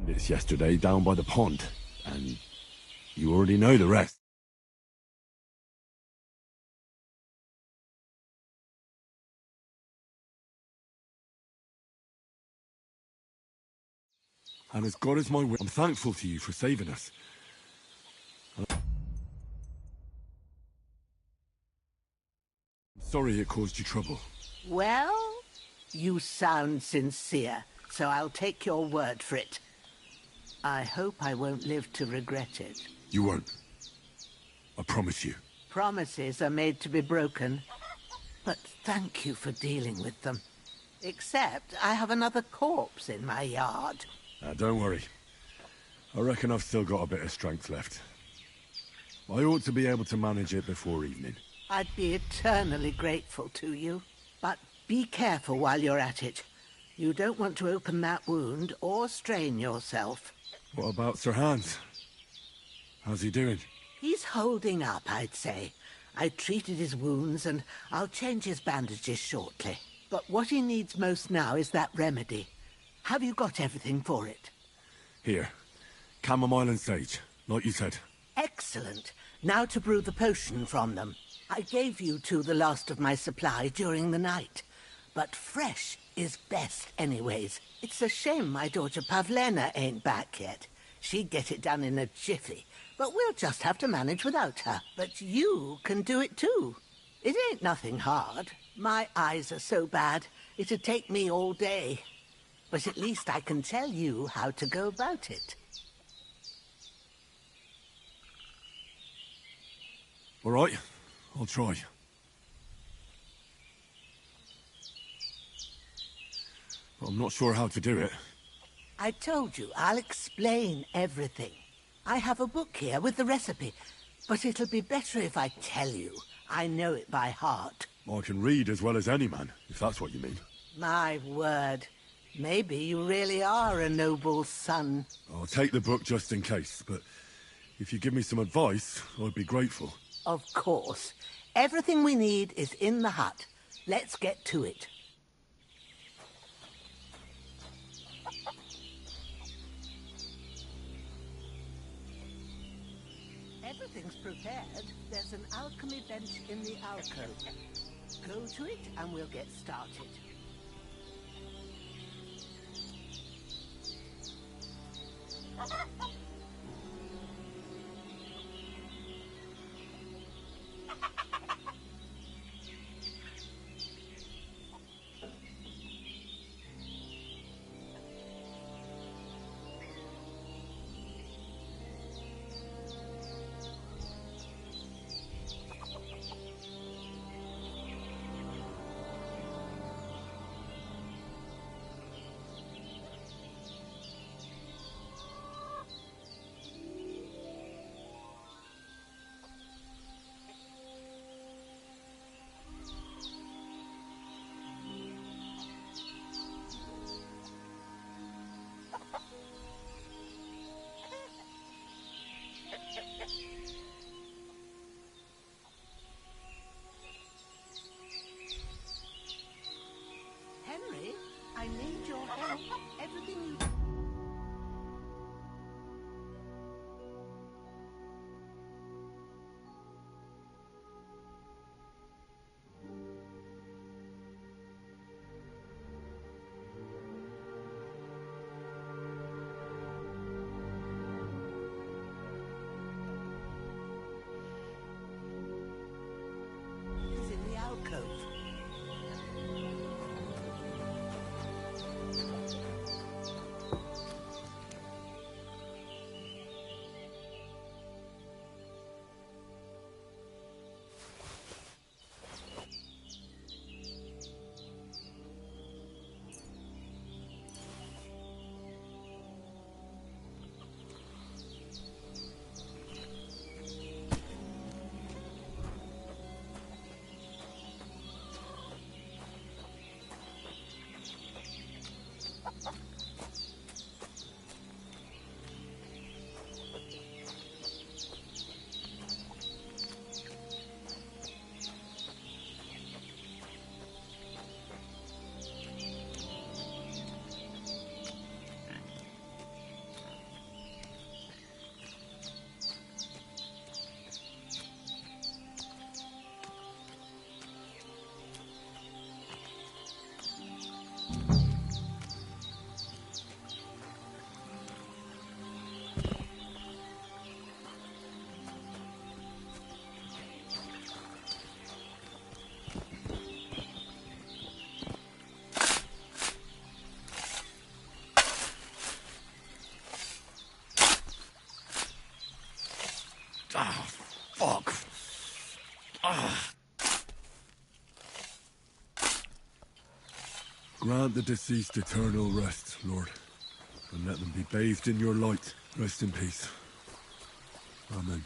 It's yesterday down by the pond, and you already know the rest. And as God is my witness, I'm thankful to you for saving us. I'm sorry it caused you trouble. Well, you sound sincere, so I'll take your word for it. I hope I won't live to regret it. You won't. I promise you. Promises are made to be broken. But thank you for dealing with them. Except I have another corpse in my yard. Don't worry. I reckon I've still got a bit of strength left. I ought to be able to manage it before evening. I'd be eternally grateful to you. But be careful while you're at it. You don't want to open that wound or strain yourself. What about Sir Hans? How's he doing? He's holding up, I'd say. I treated his wounds and I'll change his bandages shortly. But what he needs most now is that remedy. Have you got everything for it? Here. Chamomile and sage, like you said. Excellent. Now to brew the potion from them. I gave you two the last of my supply during the night. But fresh is best anyways. It's a shame my daughter Pavlena ain't back yet. She'd get it done in a jiffy. But we'll just have to manage without her. But you can do it too. It ain't nothing hard. My eyes are so bad, it'd take me all day. But at least I can tell you how to go about it. All right, I'll try. But I'm not sure how to do it. I told you, I'll explain everything. I have a book here with the recipe, but it'll be better if I tell you. I know it by heart. I can read as well as any man, if that's what you mean. My word. Maybe you really are a noble son. I'll take the book just in case, but if you give me some advice, I'd be grateful. Of course. Everything we need is in the hut. Let's get to it. Everything's prepared. There's an alchemy bench in the alcove. Go to it and we'll get started. Fuck! Ah. Grant the deceased eternal rest, Lord, and let them be bathed in your light. Rest in peace. Amen.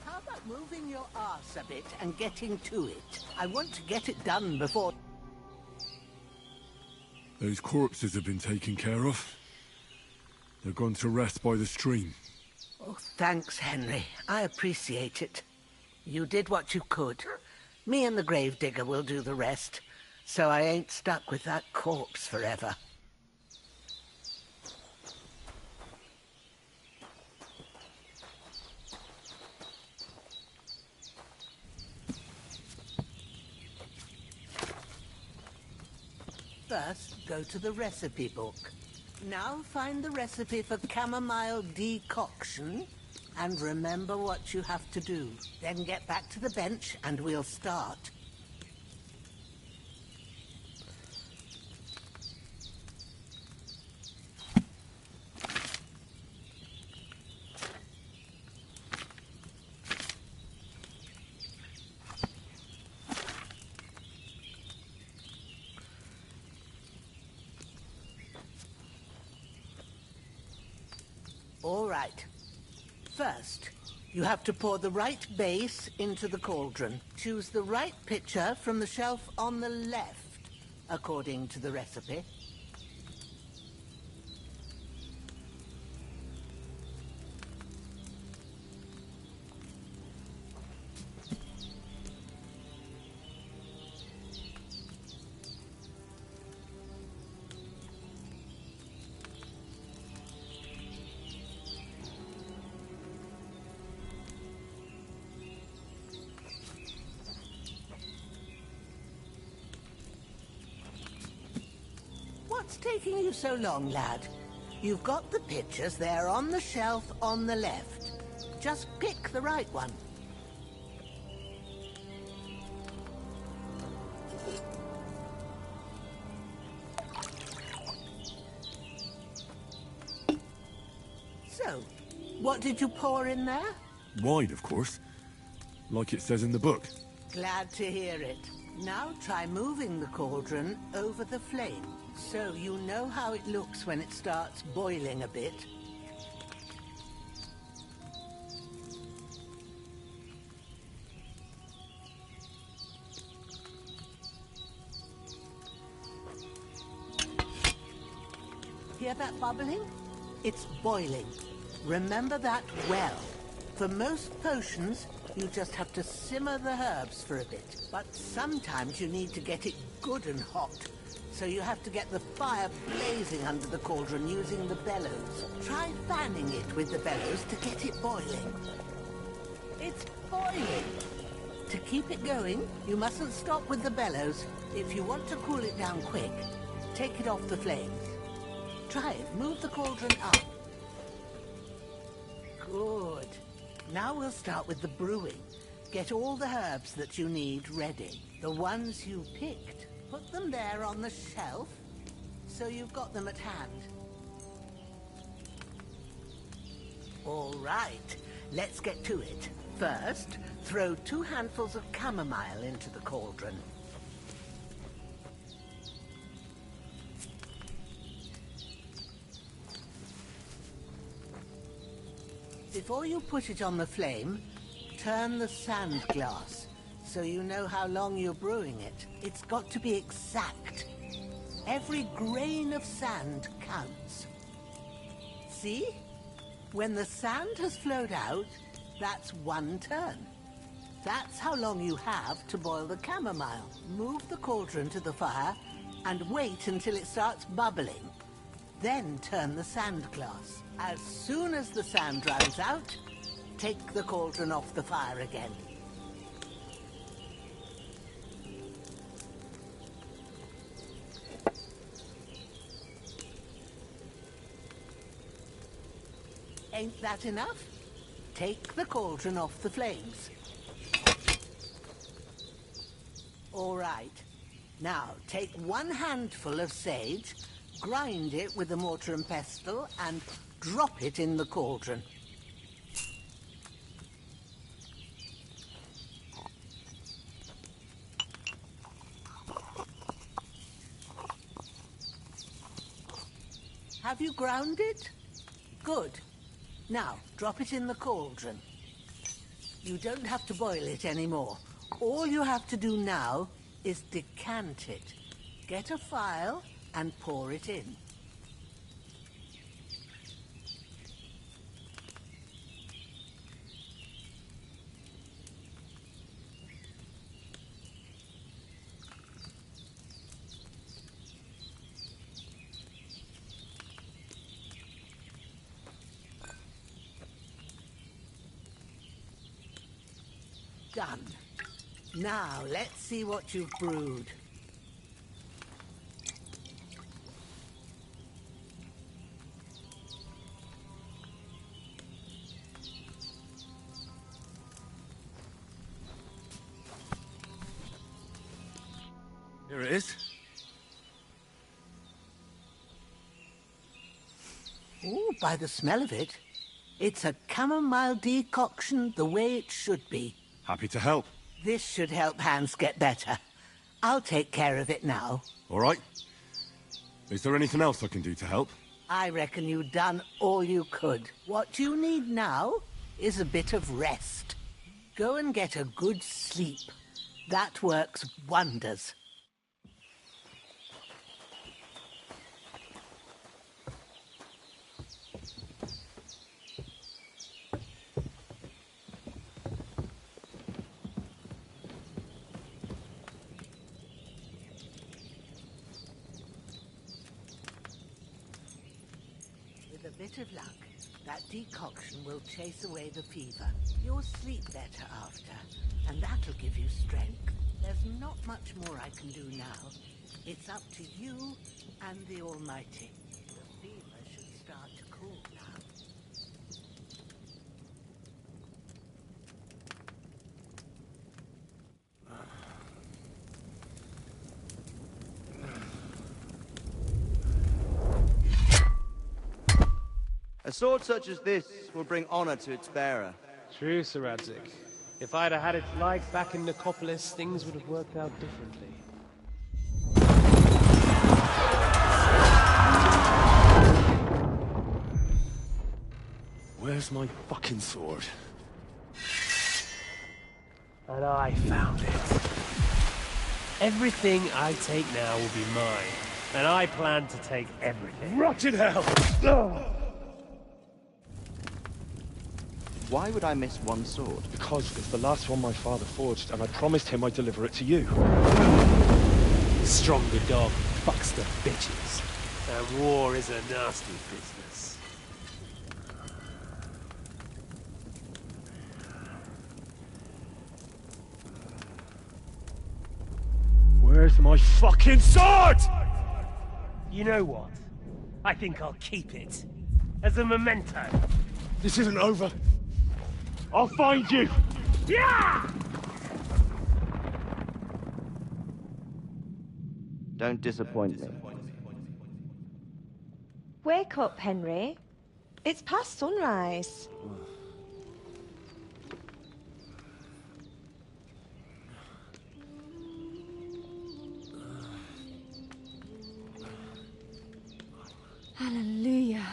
How about moving your arse a bit and getting to it? I want to get it done before... Those corpses have been taken care of. They're gone to rest by the stream. Oh, thanks, Henry. I appreciate it. You did what you could. Me and the gravedigger will do the rest, so I ain't stuck with that corpse forever. First, go to the recipe book. Now find the recipe for chamomile decoction and remember what you have to do. Then get back to the bench and we'll start. All right. First, you have to pour the right base into the cauldron. Choose the right pitcher from the shelf on the left, according to the recipe. What's taking you so long, lad? You've got the pitchers there on the shelf on the left. Just pick the right one. So, what did you pour in there? Wine, of course. Like it says in the book. Glad to hear it. Now try moving the cauldron over the flame, so you know how it looks when it starts boiling a bit. Hear that bubbling? It's boiling. Remember that well. For most potions, you just have to simmer the herbs for a bit. But sometimes you need to get it good and hot. So you have to get the fire blazing under the cauldron using the bellows. Try fanning it with the bellows to get it boiling. It's boiling. To keep it going, you mustn't stop with the bellows. If you want to cool it down quick, take it off the flames. Try it. Move the cauldron up. Good. Now we'll start with the brewing. Get all the herbs that you need ready. The ones you picked. Put them there on the shelf, so you've got them at hand. All right, let's get to it. First, throw 2 handfuls of chamomile into the cauldron. Before you put it on the flame, turn the sand glass so you know how long you're brewing it. It's got to be exact. Every grain of sand counts. See? When the sand has flowed out, that's 1 turn. That's how long you have to boil the chamomile. Move the cauldron to the fire and wait until it starts bubbling. Then turn the sand glass. As soon as the sand runs out, take the cauldron off the fire again. Ain't that enough? Take the cauldron off the flames. All right. Now, take 1 handful of sage, grind it with a mortar and pestle, and drop it in the cauldron. Have you ground it? Good. Now, drop it in the cauldron. You don't have to boil it anymore. All you have to do now is decant it. Get a phial and pour it in. Done. Now, let's see what you've brewed. Here it is. Ooh, by the smell of it, it's a chamomile decoction the way it should be. Happy to help. This should help Hans get better. I'll take care of it now. All right. Is there anything else I can do to help? I reckon you've done all you could. What you need now is a bit of rest. Go and get a good sleep. That works wonders. With a bit of luck, that decoction will chase away the fever. You'll sleep better after, and that'll give you strength. There's not much more I can do now. It's up to you and the Almighty. The fever should start to cool now. A sword such as this will bring honor to its bearer. True, Sir Radzik. If I'd have had it like back in Nicopolis, things would have worked out differently. Where's my fucking sword? And I found it. Everything I take now will be mine, and I plan to take everything. Rotten hell! Why would I miss one sword? Because it's the last one my father forged, and I promised him I'd deliver it to you. Stronger dog fucks the bitches, and war is a nasty business. Where's my fucking sword? You know what? I think I'll keep it. As a memento. This isn't over. I'll find you! Yeah! Don't disappoint me. Wake up, Henry. It's past sunrise. Hallelujah.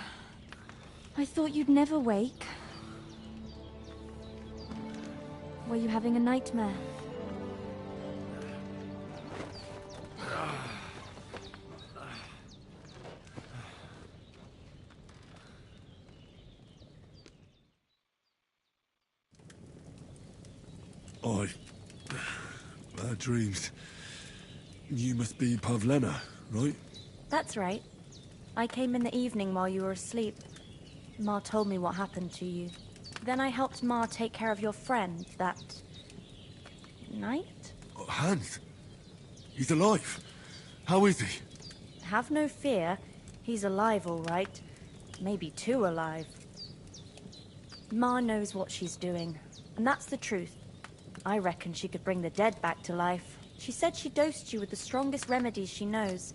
I thought you'd never wake. Were you having a nightmare? Bad dreams. You must be Pavlena, right? That's right. I came in the evening while you were asleep. Ma told me what happened to you. Then I helped Ma take care of your friend that night? Oh, Hans? He's alive. How is he? Have no fear. He's alive, all right. Maybe too alive. Ma knows what she's doing, and that's the truth. I reckon she could bring the dead back to life. She said she dosed you with the strongest remedies she knows,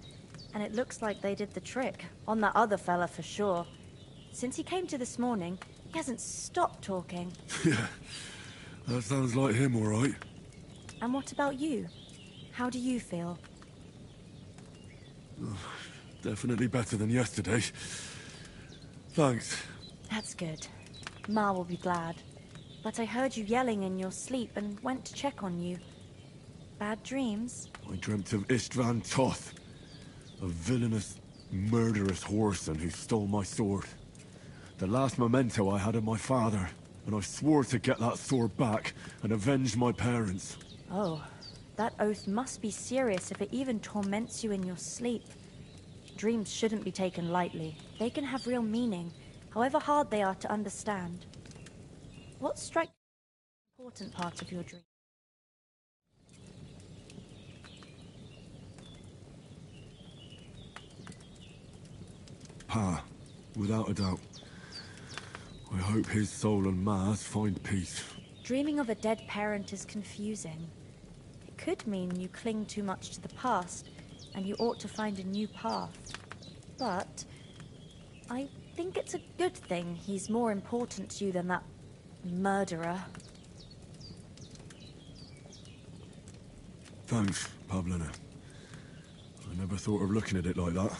and it looks like they did the trick. On that other fella for sure. Since he came to this morning, he hasn't stopped talking. Yeah, that sounds like him, all right. And what about you? How do you feel? Definitely better than yesterday. Thanks. That's good. Ma will be glad. But I heard you yelling in your sleep and went to check on you. Bad dreams? I dreamt of Istvan Toth, a villainous, murderous whoreson who stole my sword. The last memento I had of my father, and I swore to get that sword back and avenge my parents. Oh, that oath must be serious if it even torments you in your sleep. Dreams shouldn't be taken lightly. They can have real meaning, however hard they are to understand. What strikes you as the important part of your dream? Pa, without a doubt. I hope his soul and Ma's find peace. Dreaming of a dead parent is confusing. It could mean you cling too much to the past, and you ought to find a new path. But I think it's a good thing he's more important to you than that murderer. Thanks, Pavlina. I never thought of looking at it like that.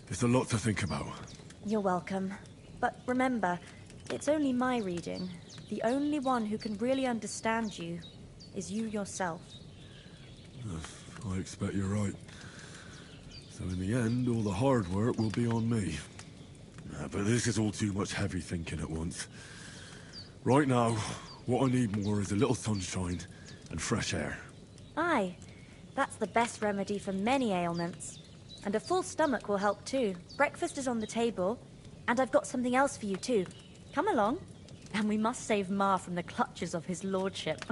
It's a lot to think about. You're welcome. But remember, it's only my reading. The only one who can really understand you is you yourself. I expect you're right. So in the end, all the hard work will be on me. But this is all too much heavy thinking at once. Right now, what I need more is a little sunshine and fresh air. Aye, that's the best remedy for many ailments. And a full stomach will help too. Breakfast is on the table, and I've got something else for you too. Come along, and we must save Ma from the clutches of his lordship.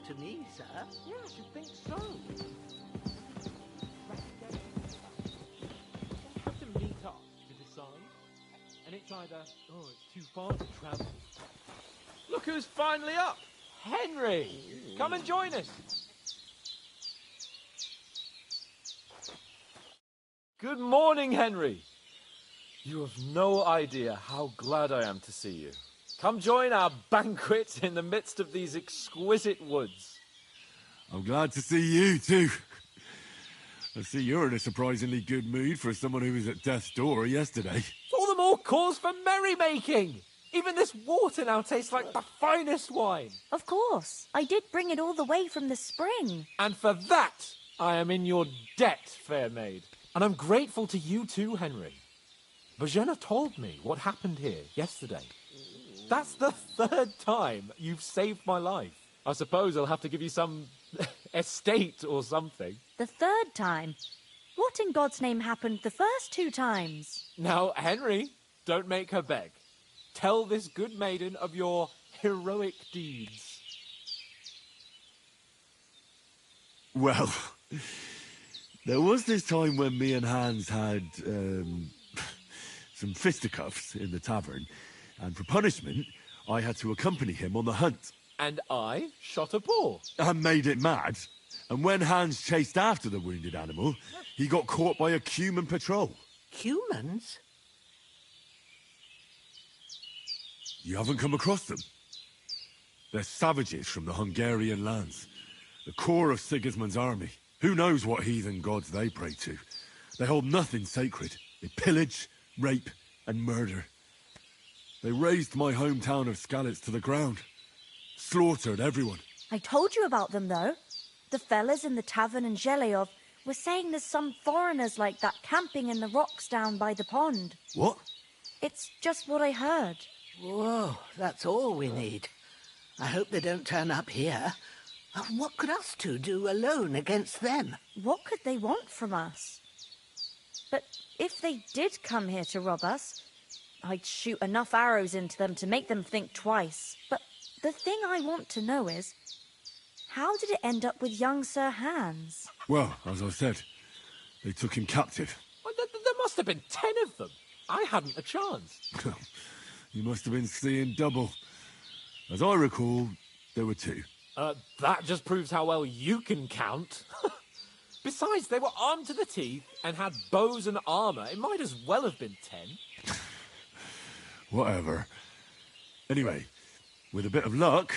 to me, sir. Yeah, I should think so. We'll have to meet up to decide. And it's either, oh, it's too far to travel. Look who's finally up! Henry! Come and join us! Good morning, Henry! You have no idea how glad I am to see you. Come join our banquet in the midst of these exquisite woods. I'm glad to see you, too. I see you're in a surprisingly good mood for someone who was at death's door yesterday. All the more cause for merrymaking! Even this water now tastes like the finest wine. Of course. I did bring it all the way from the spring. And for that, I am in your debt, fair maid. And I'm grateful to you too, Henry. Bajena told me what happened here yesterday. That's the third time you've saved my life. I suppose I'll have to give you some estate or something. The third time? What in God's name happened the first 2 times? Now, Henry, don't make her beg. Tell this good maiden of your heroic deeds. Well, there was this time when me and Hans had some fisticuffs in the tavern, and for punishment, I had to accompany him on the hunt. And I shot a boar. And made it mad. And when Hans chased after the wounded animal, he got caught by a human patrol. Humans? You haven't come across them? They're savages from the Hungarian lands. The core of Sigismund's army. Who knows what heathen gods they pray to? They hold nothing sacred. They pillage, rape, and murder. They razed my hometown of Skalitz to the ground. Slaughtered everyone. I told you about them, though. The fellas in the tavern in Zheleov were saying there's some foreigners like that camping in the rocks down by the pond. What? It's just what I heard. Whoa, that's all we need. I hope they don't turn up here. What could us two do alone against them? What could they want from us? But if they did come here to rob us, I'd shoot enough arrows into them to make them think twice. But the thing I want to know is, how did it end up with young Sir Hans? Well, as I said, they took him captive. Well, there must have been 10 of them. I hadn't a chance. You must have been seeing double. As I recall, there were 2. That just proves how well you can count. Besides, they were armed to the teeth and had bows and armor. It might as well have been 10. Whatever. Anyway, with a bit of luck,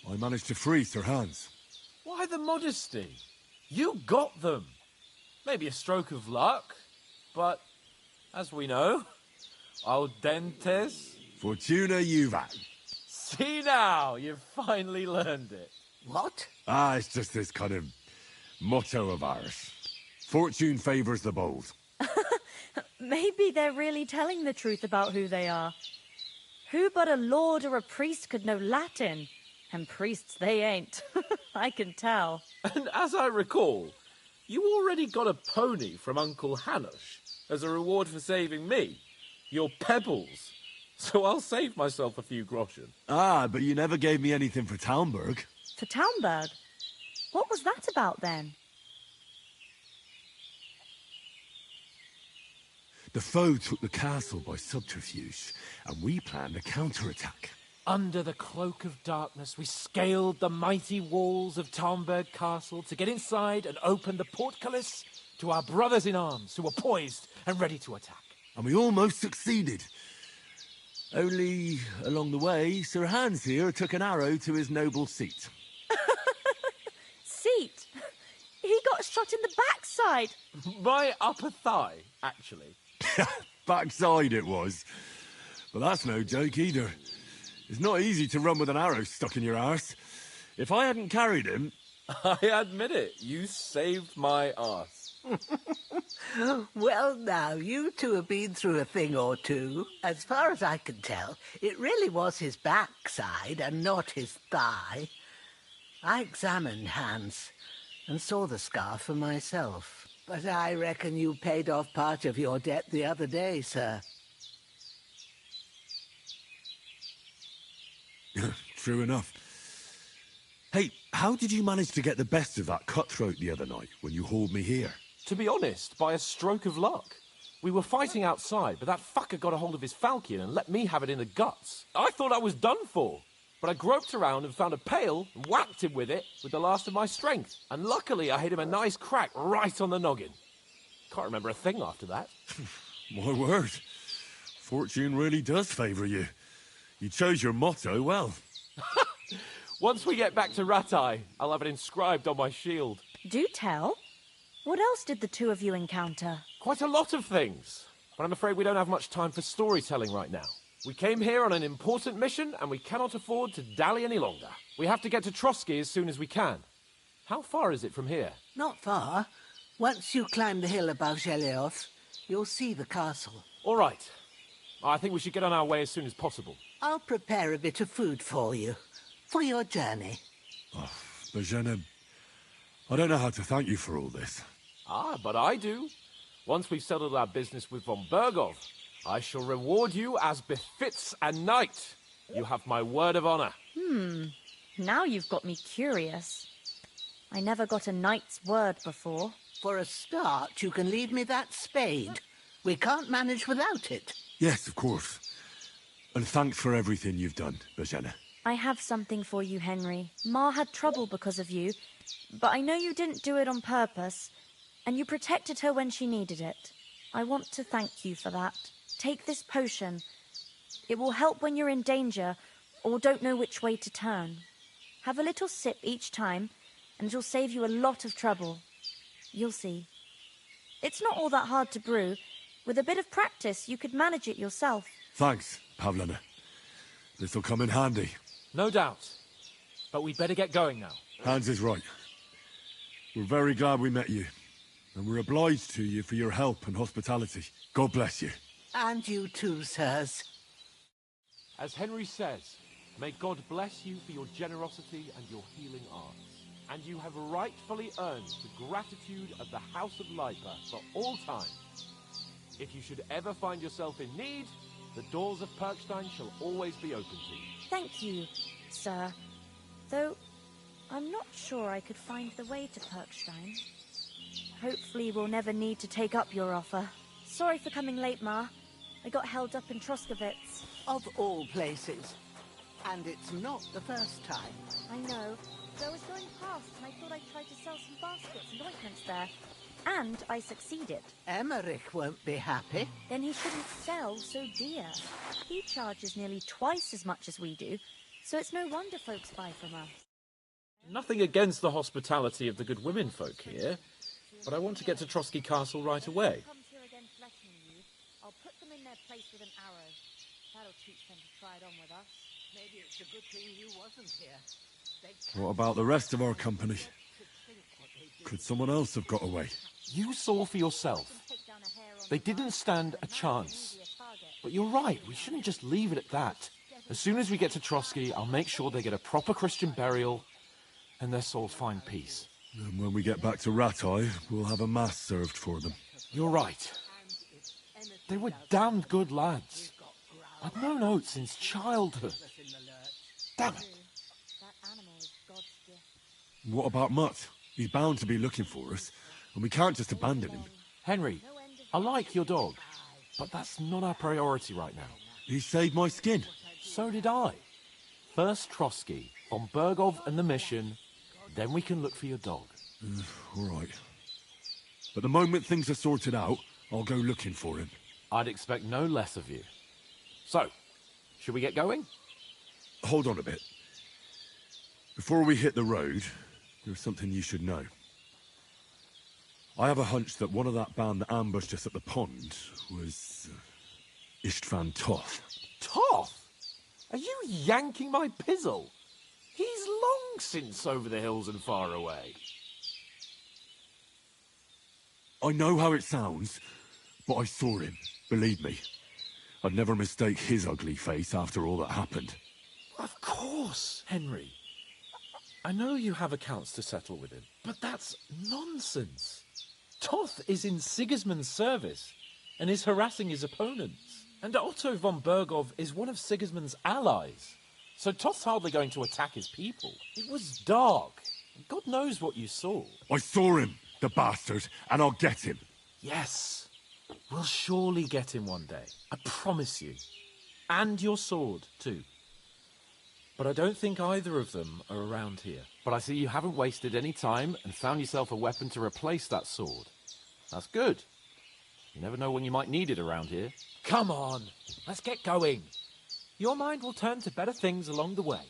I managed to free Sir Hans. Why the modesty? You got them. Maybe a stroke of luck, but as we know, audentes. Fortuna juvat. See now, you've finally learned it. What? It's just this kind of motto of ours. Fortune favours the bold. Maybe they're really telling the truth about who they are. Who but a lord or a priest could know Latin? And priests they ain't. I can tell. And as I recall, you already got a pony from Uncle Hanush as a reward for saving me. Your pebbles. So I'll save myself a few groschen. But you never gave me anything for Talmberg. For Talmberg? What was that about then? The foe took the castle by subterfuge, and we planned a counterattack. Under the cloak of darkness, we scaled the mighty walls of Talmberg Castle to get inside and open the portcullis to our brothers in arms who were poised and ready to attack. And we almost succeeded. Only, along the way, Sir Hans here took an arrow to his noble seat. Seat? He got shot in the backside. My upper thigh, actually. Backside it was. But that's no joke either. It's not easy to run with an arrow stuck in your arse. If I hadn't carried him... I admit it, you saved my arse. Well, now, you two have been through a thing or two. As far as I can tell, it really was his backside and not his thigh. I examined Hans and saw the scar for myself. But I reckon you paid off part of your debt the other day, sir. True enough. Hey, how did you manage to get the best of that cutthroat the other night when you hauled me here? To be honest, by a stroke of luck. We were fighting outside, but that fucker got a hold of his falchion and let me have it in the guts. I thought I was done for. But I groped around and found a pail and whacked him with it with the last of my strength. And luckily I hit him a nice crack right on the noggin. Can't remember a thing after that. My word. Fortune really does favour you. You chose your motto well. Once we get back to Ratai, I'll have it inscribed on my shield. Do tell. What else did the two of you encounter? Quite a lot of things. But I'm afraid we don't have much time for storytelling right now. We came here on an important mission, and we cannot afford to dally any longer. We have to get to Trotsky as soon as we can. How far is it from here? Not far. Once you climb the hill above Zhelios, you'll see the castle. All right. I think we should get on our way as soon as possible. I'll prepare a bit of food for you, for your journey. Oh, Bozhena, I don't know how to thank you for all this. Ah, but I do. Once we've settled our business with von Bergov, I shall reward you as befits a knight. You have my word of honor. Now you've got me curious. I never got a knight's word before. For a start, you can leave me that spade. We can't manage without it. Yes, of course. And thanks for everything you've done, Bozhena. I have something for you, Henry. Ma had trouble because of you, but I know you didn't do it on purpose, and you protected her when she needed it. I want to thank you for that. Take this potion. It will help when you're in danger or don't know which way to turn. Have a little sip each time, and it'll save you a lot of trouble. You'll see. It's not all that hard to brew. With a bit of practice, you could manage it yourself. Thanks, Pavlena. This'll come in handy. No doubt. But we'd better get going now. Hans is right. We're very glad we met you. And we're obliged to you for your help and hospitality. God bless you. And you too, sirs. As Henry says, may God bless you for your generosity and your healing arts. And you have rightfully earned the gratitude of the House of Lipa for all time. If you should ever find yourself in need, the doors of Perkstein shall always be open to you. Thank you, sir. Though, I'm not sure I could find the way to Perkstein. Hopefully we'll never need to take up your offer. Sorry for coming late, Ma. I got held up in Troskovitz. Of all places. And it's not the first time. I know. So I was going past and I thought I'd try to sell some baskets and ointments there. And I succeeded. Emmerich won't be happy. Then he shouldn't sell so dear. He charges nearly twice as much as we do, so it's no wonder folks buy from us. Nothing against the hospitality of the good women folk here, but I want to get to Trotsky Castle right away. Comes here again threatening you, I'll put them in their place with an arrow. That'll teach them to try it on with us. Maybe it's a good thing you wasn't here. What about the rest of our company? Could someone else have got away? You saw for yourself. They didn't stand a chance. But you're right, we shouldn't just leave it at that. As soon as we get to Trotsky, I'll make sure they get a proper Christian burial and their souls find peace. And when we get back to Ratai, we'll have a mass served for them. You're right. They were damned good lads. I've known Oates since childhood. Damn it. That animal is God's gift. What about Mutt? He's bound to be looking for us, and we can't just abandon him. Henry, I like your dog, but that's not our priority right now. He saved my skin. So did I. First Trotsky, von Bergov and the mission, then we can look for your dog. All right. But the moment things are sorted out, I'll go looking for him. I'd expect no less of you. So, should we get going? Hold on a bit. Before we hit the road, there's something you should know. I have a hunch that one of that band that ambushed us at the pond was Istvan Toth. Toth? Are you yanking my pizzle? He's long since over the hills and far away. I know how it sounds, but I saw him, believe me. I'd never mistake his ugly face after all that happened. Of course, Henry. I know you have accounts to settle with him, but that's nonsense. Toth is in Sigismund's service and is harassing his opponents. And Otto von Bergov is one of Sigismund's allies. So Toth's hardly going to attack his people. It was dark. God knows what you saw. I saw him, the bastard, and I'll get him. Yes. We'll surely get him one day. I promise you. And your sword, too. But I don't think either of them are around here. But I see you haven't wasted any time and found yourself a weapon to replace that sword. That's good. You never know when you might need it around here. Come on, let's get going. Your mind will turn to better things along the way.